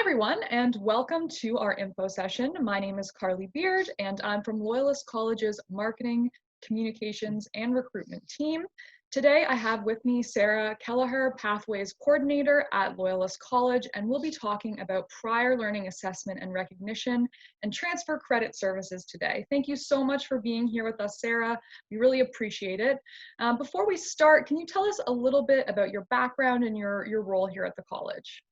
everyone, and welcome to our info session. My name is Carly Beard, and I'm from Loyalist College's Marketing, Communications, and Recruitment team. Today, I have with me Sarah Kelleher, Pathways Coordinator at Loyalist College, and we'll be talking about prior learning assessment and recognition and transfer credit services today. Thank you so much for being here with us, Sarah. We really appreciate it. Before we start, can you tell us a little bit about your background and your role here at the college?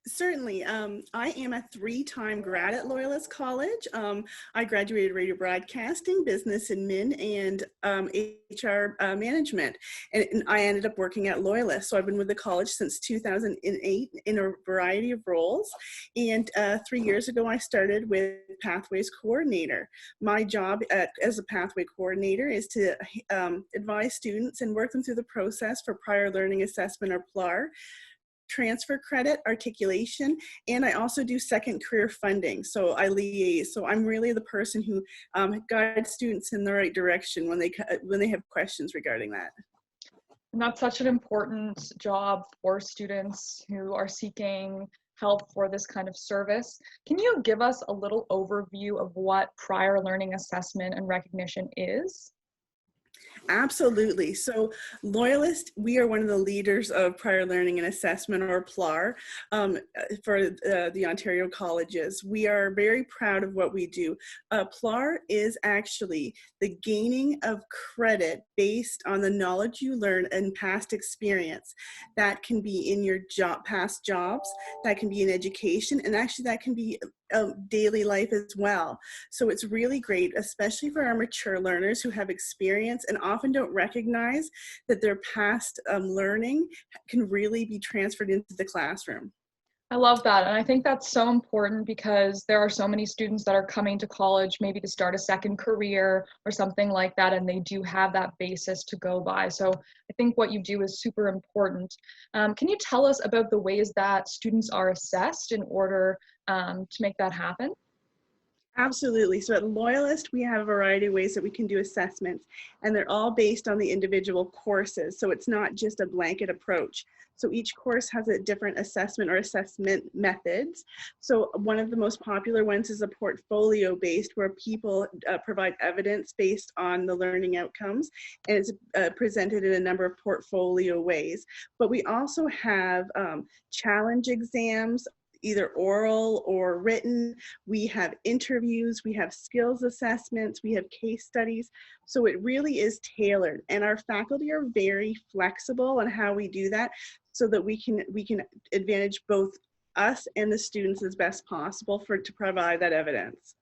Certainly. I am a three-time grad at Loyalist College. I graduated radio broadcasting, business admin, and HR management. And I ended up working at Loyalist. So I've been with the college since 2008 in a variety of roles. And 3 years ago, I started with Pathways Coordinator. My job as a Pathway Coordinator is to advise students and work them through the process for prior learning assessment or PLAR, transfer credit, articulation, and I also do second career funding. So I liaise. So I'm really the person who guides students in the right direction when they have questions regarding that. And that's such an important job for students who are seeking help for this kind of service. Can you give us a little overview of what prior learning assessment and recognition is? Absolutely. So Loyalist, we are one of the leaders of prior learning and assessment, or PLAR, for the Ontario colleges. We are very proud of what we do. PLAR is actually the gaining of credit based on the knowledge you learn and past experience. That can be in your past jobs, that can be in education, and actually that can be daily life as well. So it's really great, especially for our mature learners who have experience and often don't recognize that their past learning can really be transferred into the classroom. I love that. And I think that's so important because there are so many students that are coming to college maybe to start a second career or something like that, and they do have that basis to go by. So I think what you do is super important. Can you tell us about the ways that students are assessed in order to make that happen? Absolutely. So at Loyalist, we have a variety of ways that we can do assessments, and they're all based on the individual courses. So it's not just a blanket approach. So each course has a different assessment or assessment methods. So one of the most popular ones is a portfolio based, where people provide evidence based on the learning outcomes, and it's presented in a number of portfolio ways. But we also have challenge exams, either oral or written. We have interviews, we have skills assessments, we have case studies. So it really is tailored, and our faculty are very flexible on how we do that so that we can advantage both us and the students as best possible to provide that evidence.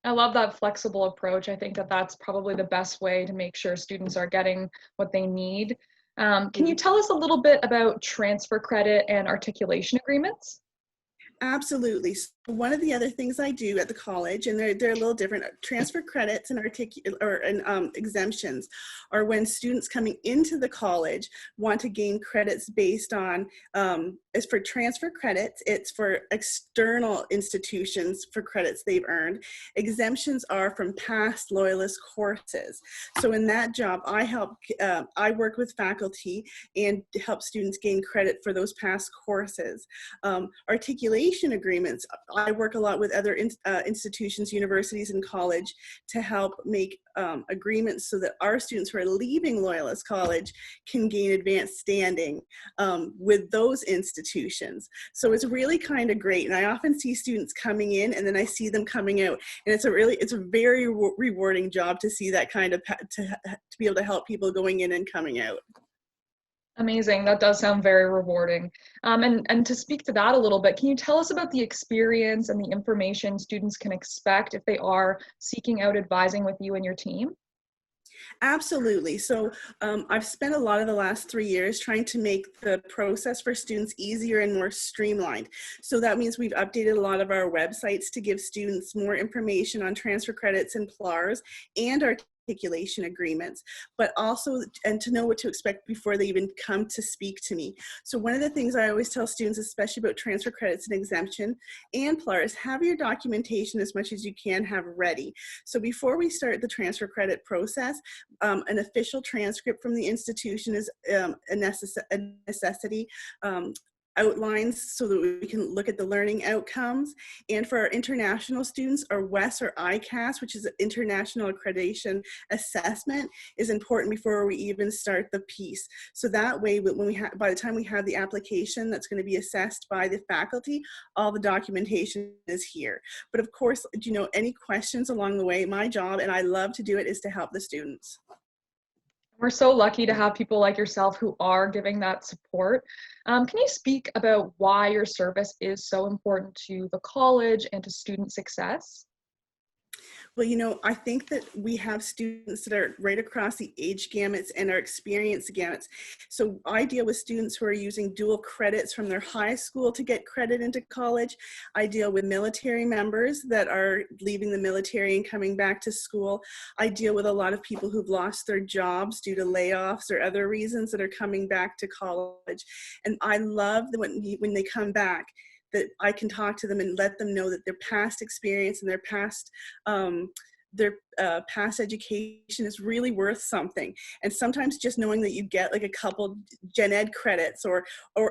I love that flexible approach. I think that that's probably the best way to make sure students are getting what they need. Can you tell us a little bit about transfer credit and articulation agreements? Absolutely. So one of the other things I do at the college, and they're a little different, transfer credits and exemptions are when students coming into the college want to gain credits based on, as for transfer credits, it's for external institutions for credits they've earned. Exemptions are from past Loyalist courses. So in that job, I work with faculty and help students gain credit for those past courses. Articulation agreements, I work a lot with other institutions, universities, and college to help make agreements so that our students who are leaving Loyalist College can gain advanced standing with those institutions. So it's really kind of great, and I often see students coming in and then I see them coming out, and it's a very rewarding job to see that kind of to be able to help people going in and coming out. Amazing. That does sound very rewarding. And to speak to that a little bit, can you tell us about the experience and the information students can expect if they are seeking out advising with you and your team? Absolutely. So I've spent a lot of the last 3 years trying to make the process for students easier and more streamlined. So that means we've updated a lot of our websites to give students more information on transfer credits and PLARs and articulation agreements, but also to know what to expect before they even come to speak to me. So one of the things I always tell students, especially about transfer credits and exemption and PLAR, is have your documentation as much as you can have ready. So before we start the transfer credit process, an official transcript from the institution is a necessity. outlines so that we can look at the learning outcomes. And for our international students, our WES or ICAS, which is an International Accreditation Assessment, is important before we even start the piece. So that way, when by the time we have the application that's going to be assessed by the faculty, all the documentation is here. But of course, any questions along the way, my job, and I love to do it, is to help the students. We're so lucky to have people like yourself who are giving that support. Can you speak about why your service is so important to the college and to student success? Well, I think that we have students that are right across the age gamuts and our experience gamuts. So I deal with students who are using dual credits from their high school to get credit into college. I deal with military members that are leaving the military and coming back to school. I deal with a lot of people who've lost their jobs due to layoffs or other reasons that are coming back to college. And I love that when they come back, that I can talk to them and let them know that their past experience and their past education is really worth something. And sometimes just knowing that you get like a couple gen ed credits or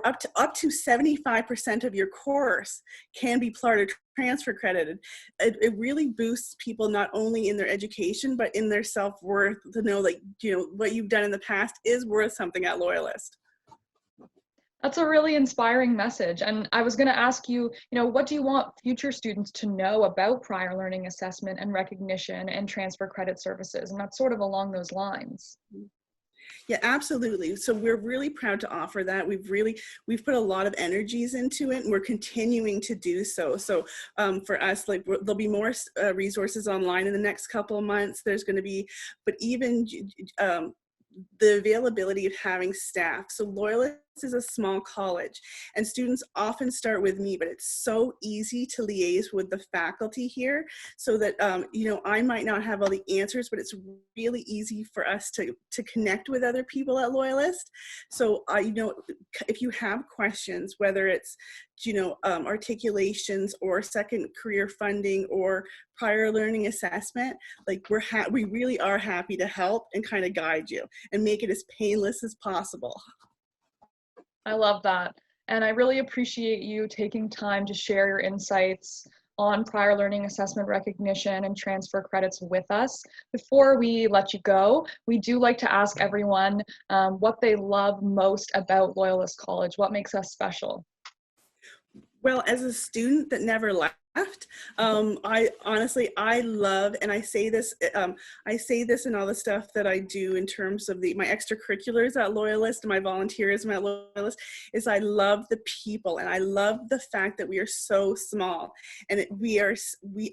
up to 75% of your course can be part of transfer credited, it really boosts people not only in their education but in their self-worth, to know what you've done in the past is worth something at Loyalist. That's a really inspiring message. And I was going to ask you, what do you want future students to know about prior learning assessment and recognition and transfer credit services? And that's sort of along those lines. Yeah, absolutely. So we're really proud to offer that. We've put a lot of energies into it, and we're continuing to do so. So for us, there'll be more resources online in the next couple of months. There's going to be, but even the availability of having staff. So Loyalist is a small college, and students often start with me, but it's so easy to liaise with the faculty here, so that I might not have all the answers, but it's really easy for us to connect with other people at Loyalist. So if you have questions, whether it's articulations or second career funding or prior learning assessment, we really are happy to help and kind of guide you and make it as painless as possible. I love that. And I really appreciate you taking time to share your insights on prior learning assessment recognition and transfer credits with us. Before we let you go, we do like to ask everyone what they love most about Loyalist College. What makes us special? Well, as a student that never left, I love, and I say this in all the stuff that I do in terms of my extracurriculars at Loyalist and my volunteerism at Loyalist, is I love the people, and I love the fact that we are so small, and we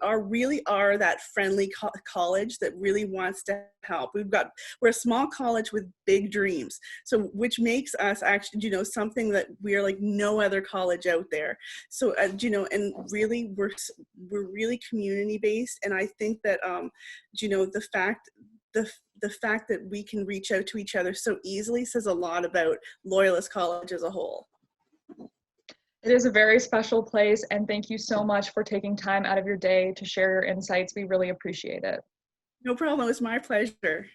really are that friendly college that really wants to help. We're a small college with big dreams, so which makes us actually, something that we are like no other college out there. So, and really we're really community based, and I think that the fact that we can reach out to each other so easily says a lot about Loyalist College as a whole. It is a very special place, and thank you so much for taking time out of your day to share your insights. We really appreciate it. No problem. It was my pleasure.